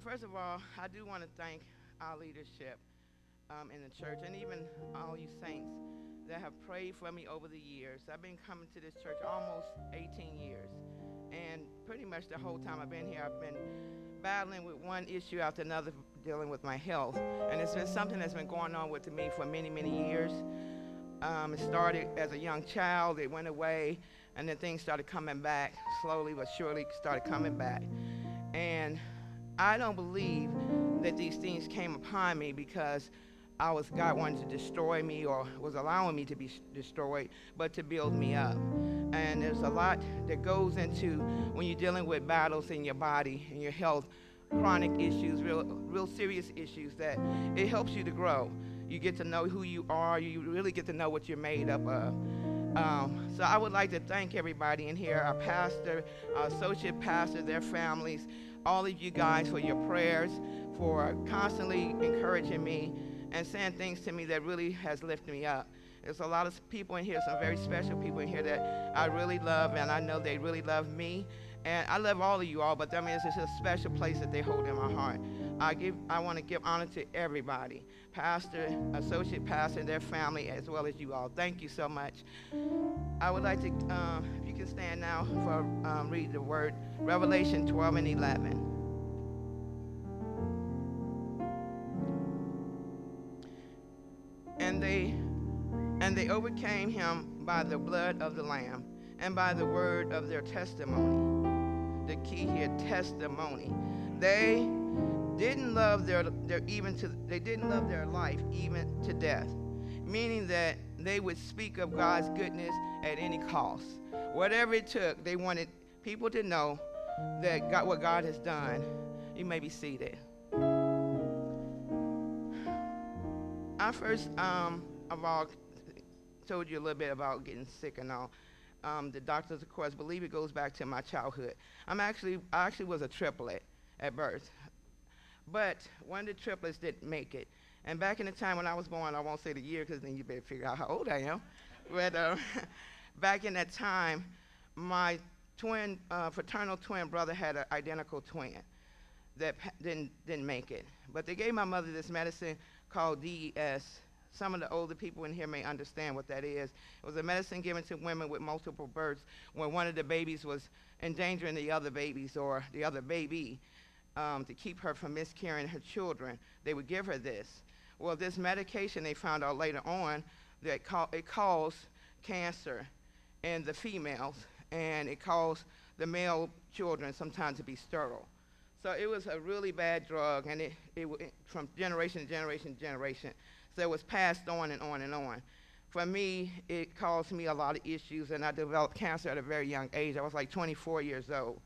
First of all, I do want to thank our leadership in the church and even all you saints that have prayed for me over the years. I've been coming to this church almost 18 years. And pretty much the whole time I've been here, I've been battling with one issue after another, dealing with my health. And it's been something that's been going on with me for many, many years. It started as a young child, it went away, and then things started coming back, slowly but surely started coming back. And I don't believe that these things came upon me because God wanted to destroy me or was allowing me to be destroyed, but to build me up. And there's a lot that goes into when you're dealing with battles in your body and your health, chronic issues, real serious issues, that it helps you to grow. You get to know who you are. You really get to know what you're made up of. So I would like to thank everybody in here, our pastor, our associate pastor, their families, all of you guys for your prayers, for constantly encouraging me and saying things to me that really has lifted me up. There's a lot of people in here, some very special people in here that I really love, and I know they really love me. And I love all of you all, but that means it's a special place that they hold in my heart. I want to give honor to everybody, pastor, associate pastor, and their family, as well as you all. Thank you so much. I would like to, if you can stand now for read the word, Revelation 12 and 11. And they overcame him by the blood of the Lamb and by the word of their testimony. The key here, testimony. They didn't love their life even to death, meaning that they would speak of God's goodness at any cost. Whatever it took, they wanted people to know that what God has done. You may be seated. I first of all told you a little bit about getting sick and all. The doctors, of course, believe it goes back to my childhood. I actually was a triplet at birth, but one of the triplets didn't make it. And back in the time when I was born, I won't say the year because then you better figure out how old I am. But back in that time, my fraternal twin brother had an identical twin that didn't make it. But they gave my mother this medicine called DES. Some of the older people in here may understand what that is. It was a medicine given to women with multiple births when one of the babies was endangering the other babies or the other baby to keep her from miscarrying her children. They would give her this. Well, this medication, they found out later on that it caused cancer in the females, and it caused the male children sometimes to be sterile. So it was a really bad drug, and it from generation to generation to generation. So it was passed on and on and on. For me, it caused me a lot of issues, and I developed cancer at a very young age. I was like 24 years old.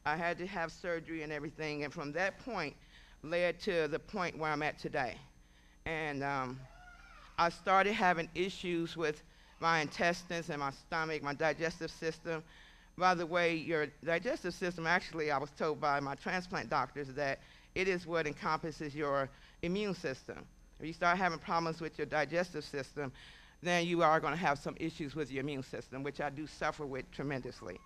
I had to have surgery and everything, and from that point led to the point where I'm at today. And I started having issues with my intestines and my stomach, my digestive system. By the way, your digestive system, actually, I was told by my transplant doctors that it is what encompasses your immune system. If you start having problems with your digestive system, then you are going to have some issues with your immune system, which I do suffer with tremendously.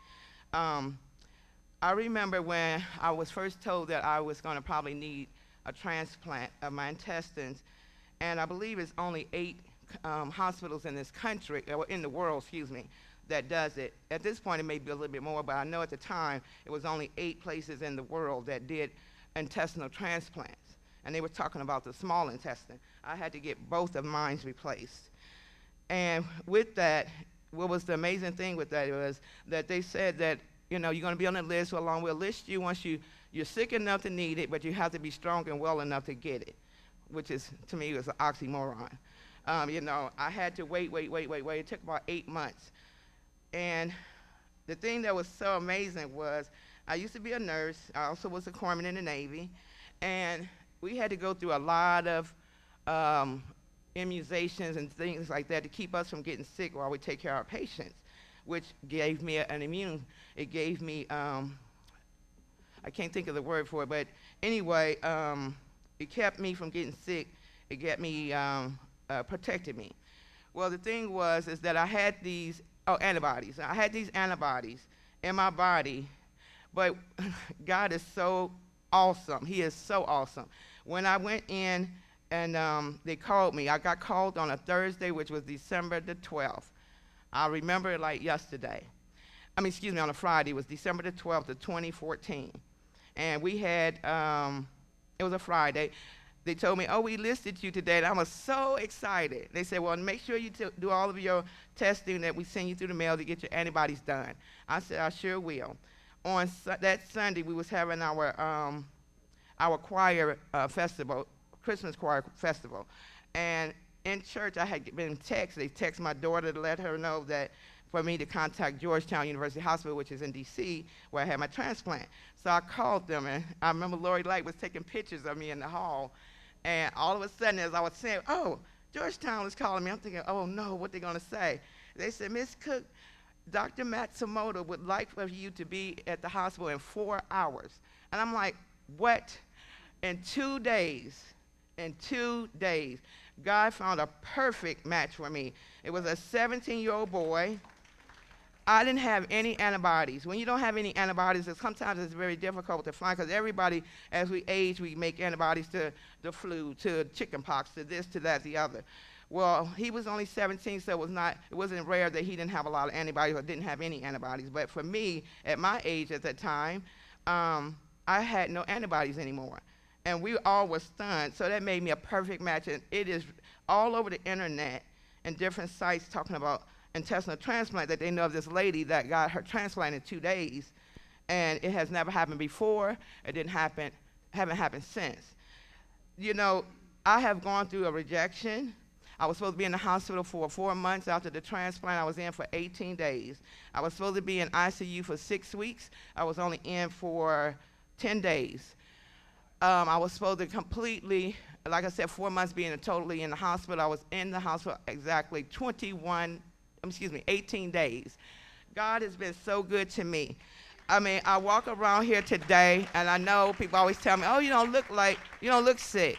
I remember when I was first told that I was going to probably need a transplant of my intestines, and I believe it's only 8 hospitals in this country, or in the world, excuse me, that does it. At this point, it may be a little bit more, but I know at the time it was only 8 places in the world that did intestinal transplants. And they were talking about the small intestine. I had to get both of mine replaced. And with that, what was the amazing thing with that was that they said that, you're going to be on the list, so long we'll list you once you're sick enough to need it, but you have to be strong and well enough to get it, which is, to me, was an oxymoron. I had to wait. It took about 8 months. And the thing that was so amazing was I used to be a nurse. I also was a corpsman in the Navy. And we had to go through a lot of immunizations and things like that to keep us from getting sick while we take care of our patients, which gave me it gave me, I can't think of the word for it, but anyway, it kept me from getting sick. It kept me, protected me. Well, the thing is that I had these antibodies. I had these antibodies in my body, but God is so awesome. He is so awesome. When I went in and they called me, I got called on a Thursday, which was December the 12th. I remember it like yesterday. Excuse me, on a Friday. It was December the 12th of 2014. And we had, it was a Friday. They told me, oh, we listed you today. And I was so excited. They said, well, make sure you do all of your testing that we send you through the mail to get your antibodies done. I said, I sure will. On that Sunday, we was having our choir festival, Christmas choir festival. And in church, I had been texted. They texted my daughter to let her know that for me to contact Georgetown University Hospital, which is in D.C., where I had my transplant. So I called them, and I remember Lori Light was taking pictures of me in the hall. And all of a sudden, as I was saying, oh, Georgetown was calling me, I'm thinking, oh, no, what they going to say? They said, Miss Cook, Dr. Matsumoto would like for you to be at the hospital in 4 hours. And I'm like, what? In 2 days, God found a perfect match for me. It was a 17-year-old boy. I didn't have any antibodies. When you don't have any antibodies, sometimes it's very difficult to find, because everybody, as we age, we make antibodies to the flu, to chicken pox, to this, to that, the other. Well, he was only 17, so it wasn't rare that he didn't have a lot of antibodies or didn't have any antibodies. But for me, at my age at that time, I had no antibodies anymore. And we all were stunned, so that made me a perfect match. And it is all over the internet and different sites talking about intestinal transplant, that they know of this lady that got her transplant in 2 days, and it has never happened before. It haven't happened since. You know, I have gone through a rejection. I was supposed to be in the hospital for 4 months after the transplant. I was in for 18 days. I was supposed to be in ICU for 6 weeks. I was only in for 10 days. I was supposed to completely, like I said, 4 months being totally in the hospital. I was in the hospital exactly 18 days. God has been so good to me. I mean, I walk around here today, and I know people always tell me, oh, you don't look sick.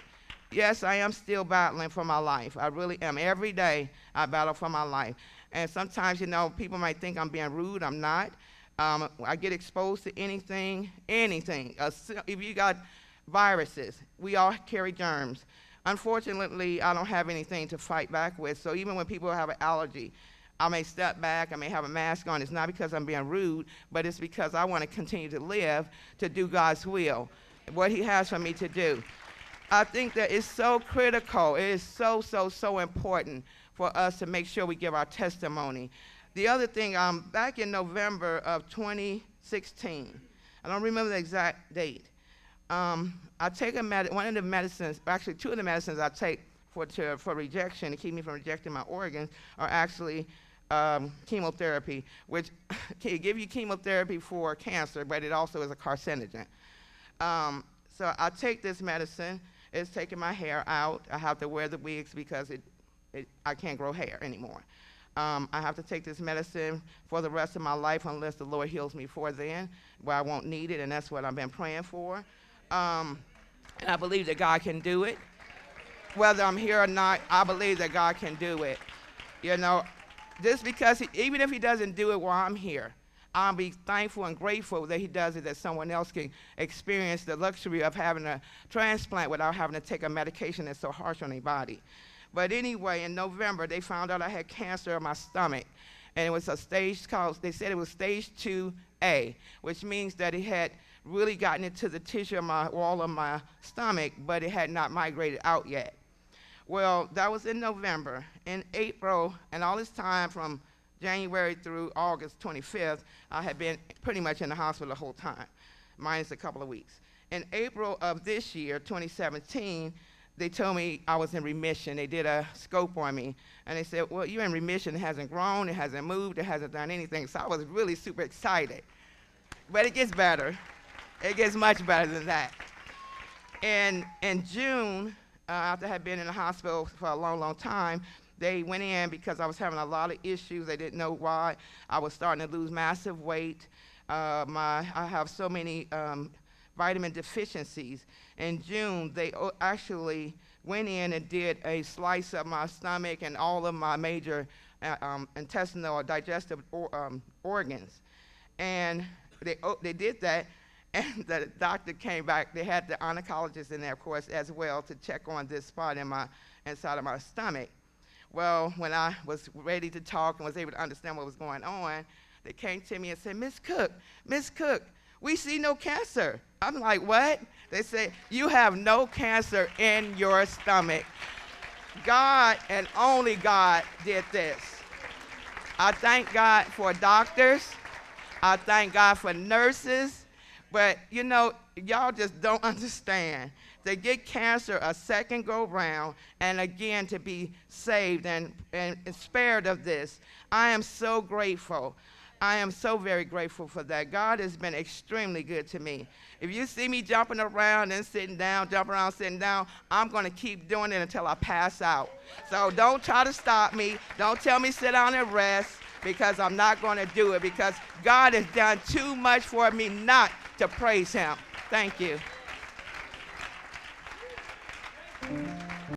Yes, I am still battling for my life. I really am. Every day, I battle for my life. And sometimes, people might think I'm being rude. I'm not. I get exposed to anything. If you got viruses, we all carry germs. Unfortunately, I don't have anything to fight back with. So even when people have an allergy, I may step back, I may have a mask on. It's not because I'm being rude, but it's because I want to continue to live to do God's will, what he has for me to do. I think that it's so critical. It is so, so, so important for us to make sure we give our testimony. The other thing, back in November of 2016, I don't remember the exact date, I take one of the medicines, actually 2 of the medicines I take for rejection, to keep me from rejecting my organs, are actually chemotherapy, which can give you chemotherapy for cancer, but it also is a carcinogen. So I take this medicine. It's taking my hair out. I have to wear the wigs because I can't grow hair anymore. I have to take this medicine for the rest of my life unless the Lord heals me before then, where I won't need it, and that's what I've been praying for. And I believe that God can do it. Whether I'm here or not, I believe that God can do it. Just because, even if he doesn't do it while I'm here, I'll be thankful and grateful that he does it, that someone else can experience the luxury of having a transplant without having to take a medication that's so harsh on their body. But anyway, in November, they found out I had cancer in my stomach. And it was they said it was stage 2A, which means that it had really gotten into the tissue of my wall of my stomach, but it had not migrated out yet. Well, that was in November. In April, and all this time from January through August 25th, I had been pretty much in the hospital the whole time, minus a couple of weeks. In April of this year, 2017, they told me I was in remission. They did a scope on me, and they said, well, you're in remission. It hasn't grown, it hasn't moved, it hasn't done anything. So I was really super excited. But it gets better. It gets much better than that. And in June, after I had been in the hospital for a long, long time, they went in because I was having a lot of issues. They didn't know why. I was starting to lose massive weight. I have so many vitamin deficiencies. In June, they actually went in and did a slice of my stomach and all of my major intestinal or digestive organs. And they did that, And the doctor came back. They had the oncologist in there, of course, as well, to check on this spot in my inside of my stomach. Well, when I was ready to talk and was able to understand what was going on, they came to me and said, Miss Cook, we see no cancer. I'm like, what? They said, you have no cancer in your stomach. God and only God did this. I thank God for doctors. I thank God for nurses. But, you know, y'all just don't understand. To get cancer a second go round and again to be saved and spared of this, I am so grateful. I am so very grateful for that. God has been extremely good to me. If you see me jumping around and sitting down, jumping around, sitting down, I'm going to keep doing it until I pass out. So don't try to stop me. Don't tell me sit down and rest, because I'm not going to do it, because God has done too much for me not to praise him. Thank you.